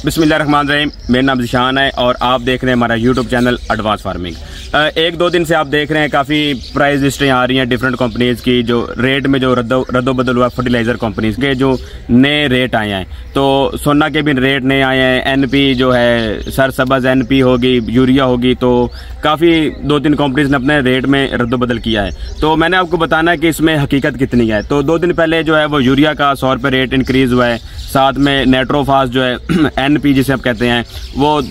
बिस्मिल्लाहिर्रहमानिर्रहीम। मेरा नाम ज़िशान है और आप देख रहे हैं हमारा यूट्यूब चैनल एडवांस फार्मिंग। एक दो दिन से आप देख रहे हैं काफ़ी प्राइस लिस्टें आ रही हैं डिफरेंट कंपनीज़ की, जो रेट में जो रद्दो बदल हुआ फर्टिलाइज़र कंपनीज़ के जो नए रेट आए हैं। तो सोना के भी रेट नए आए हैं, एनपी जो है सरसब्ज़ एनपी होगी, यूरिया होगी, तो काफ़ी दो तीन कंपनीज़ ने अपने रेट में रद्दो बदल किया है। तो मैंने आपको बताना है कि इसमें हकीकत कितनी है। तो 2 दिन पहले जो है वो यूरिया का 100 रुपये रेट इंक्रीज़ हुआ है, साथ में नाइट्रोफास जो है एनपी जिसे आप कहते हैं वो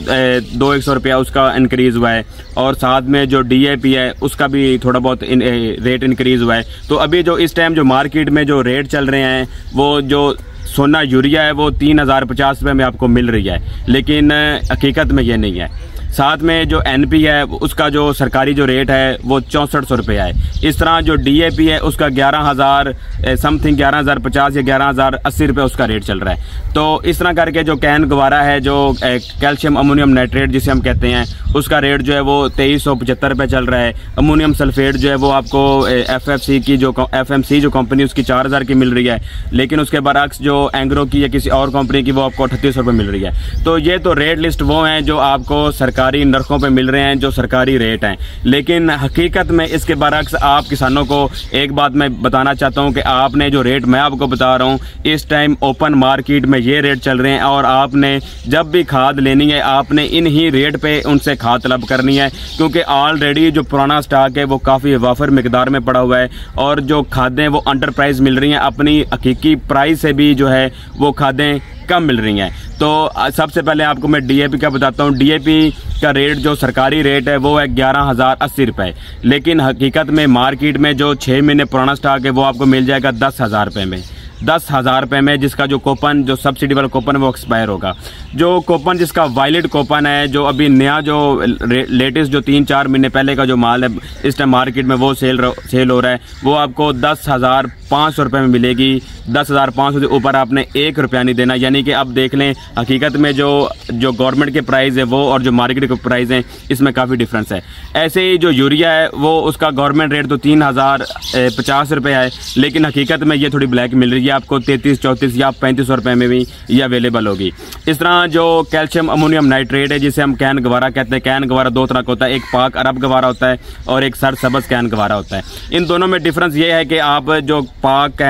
200 रुपया उसका इंक्रीज़ हुआ है, और साथ में जो डीएपी है उसका भी थोड़ा बहुत रेट इंक्रीज़ हुआ है। तो अभी जो इस टाइम जो मार्केट में जो रेट चल रहे हैं वो जो सोना यूरिया है वो 3050 रुपये में आपको मिल रही है, लेकिन हकीकत में ये नहीं है। साथ में जो एनपी है उसका जो सरकारी जो रेट है वो 6400 रुपये है। इस तरह जो डीएपी है उसका 11,000 समथिंग 11,050 या 11,080 रुपये उसका रेट चल रहा है। तो इस तरह करके जो कैन गवारा है, जो कैल्शियम अमोनियम नाइट्रेट जिसे हम कहते हैं, उसका रेट जो है वो 2375 रुपये चल रहा है। अमोनियम सल्फेट जो है वो आपको एफएमसी जो कंपनी उसकी 4000 की मिल रही है, लेकिन उसके बरक्स जो एंग्रो की या किसी और कंपनी की वो आपको 3800 रुपये मिल रही है। तो ये तो रेट लिस्ट वो हैं जो आपको सरकारी नरखों पे मिल रहे हैं, जो सरकारी रेट हैं। लेकिन हकीकत में इसके बरक्स आप किसानों को एक बात मैं बताना चाहता हूं कि आपने जो रेट मैं आपको बता रहा हूं इस टाइम ओपन मार्केट में ये रेट चल रहे हैं, और आपने जब भी खाद लेनी है आपने इन ही रेट पे उनसे खाद तलब करनी है, क्योंकि ऑलरेडी जो पुराना स्टॉक है वो काफ़ी वाफर मिकदार में पड़ा हुआ है, और जो खादें वो अंडर प्राइस मिल रही हैं, अपनी हकीकी प्राइस से भी जो है वो खादें कम मिल रही हैं। तो सबसे पहले आपको मैं डीएपी का बताता हूँ। डीएपी का रेट जो सरकारी रेट है वो है 11,080 रुपये, लेकिन हकीकत में मार्केट में जो 6 महीने पुराना स्टॉक है वो आपको मिल जाएगा 10,000 रुपये में, 10,000 रुपये में, जिसका जो कूपन जो सब्सिडी वाला कूपन है वो एक्सपायर होगा। जो कूपन जिसका वैलिड कूपन है, जो अभी नया जो लेटेस्ट जो 3-4 महीने पहले का जो माल है इस टाइम मार्केट में वो सेल हो रहा है, वो आपको 10,500 रुपये में मिलेगी। 10,500 से ऊपर आपने 1 रुपया नहीं देना। यानी कि अब देख लें हकीकत में जो गवर्नमेंट के प्राइस है वो और जो मार्केट के प्राइस हैं इसमें काफ़ी डिफरेंस है। ऐसे ही जो यूरिया है वो उसका गवर्नमेंट रेट तो 3050 रुपये है, लेकिन हकीकत में ये थोड़ी ब्लैक मिल रही है आपको 33-34 या 3500 रुपये में भी ये अवेलेबल होगी। इस तरह जो कैल्शियम अमोनियम नाइट्रेट है जिसे हम कैन गवारा कहते हैं, कैन गवारा 2 तरह का होता है, एक पाक अरब गवारा होता है और एक सरसब्ज़ कैन गवारा होता है। इन दोनों में डिफरेंस ये है कि आप जो पाक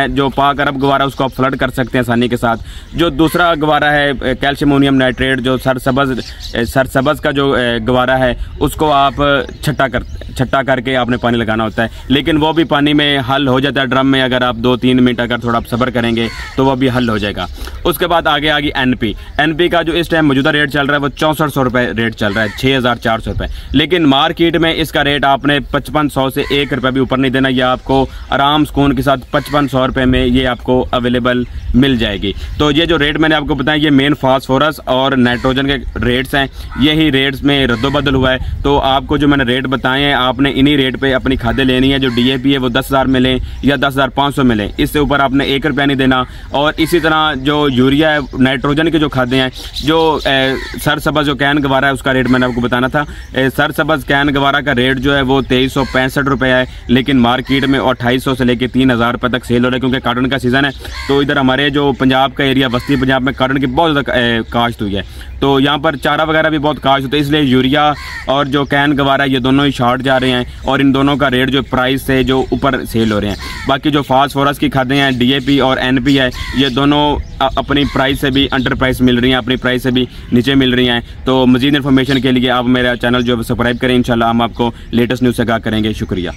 अरब गवारा उसको आप फ्लड कर सकते हैं आसानी के साथ। जो दूसरा गवारा है कैल्शियम अमोनियम नाइट्रेट जो सरसब्ज़ का जो गवारा है उसको आप छट्टा करके आपने पानी लगाना होता है, लेकिन वो भी पानी में हल हो जाता है ड्रम में। अगर आप 2-3 मिनट अगर थोड़ा आप सब्र करेंगे तो वो भी हल हो जाएगा। उसके बाद आगे आ गई एनपी का जो इस टाइम मौजूदा रेट चल रहा है वो 6400 रुपये रेट चल रहा है, 6400 रुपये। लेकिन मार्केट में इसका रेट आपने 5500 से 1 रुपये भी ऊपर नहीं देना, या आपको आराम सुकून के साथ 5500 रुपये में ये आपको अवेलेबल मिल जाएगी। तो ये जो रेट मैंने आपको बताया ये मेन फास्फोरस और नाइट्रोजन के रेट्स हैं, यही रेट्स में रद्दोबदल हुआ है। तो आपको जो मैंने रेट बताए हैं आपने इन्हीं रेट पे अपनी खादें लेनी है। जो डीएपी है वो 10,000 में लें या 10,500 में लें, इससे ऊपर आपने 1 रुपया नहीं देना। और इसी तरह जो यूरिया है नाइट्रोजन की जो खादें हैं, जो सरसब्ज़ जो कैन गवारा है उसका रेट मैंने आपको बताना था। सरसब्ज़ कैन गवारा का रेट जो है वो 2365 रुपये है, लेकिन मार्केट में 2800 से लेकर 3000 रुपये तक सेल हो रहा है, क्योंकि कॉटन का सीज़न है। तो इधर हमारे जो पंजाब का एरिया बस्ती पंजाब में कॉटन की बहुत ज़्यादा काश्त हुई है, तो यहाँ पर चारा वगैरह भी बहुत काश्त होता है, इसलिए यूरिया और जो कैन गवारा ये दोनों ही शॉर्ट जा रहे हैं, और इन दोनों का रेट जो प्राइस से जो ऊपर सेल हो रहे हैं। बाकी जो फास्फोरस की खादें हैं डीएपी और एनपी है ये दोनों अपनी प्राइस से भी अंडर प्राइस मिल रही हैं, अपनी प्राइस से भी नीचे मिल रही हैं। तो मज़ीद इन्फॉर्मेशन के लिए आप मेरा चैनल जो सब्सक्राइब करें, इंशाल्लाह हम आपको लेटेस्ट न्यूज़ से आगाह करेंगे। शुक्रिया।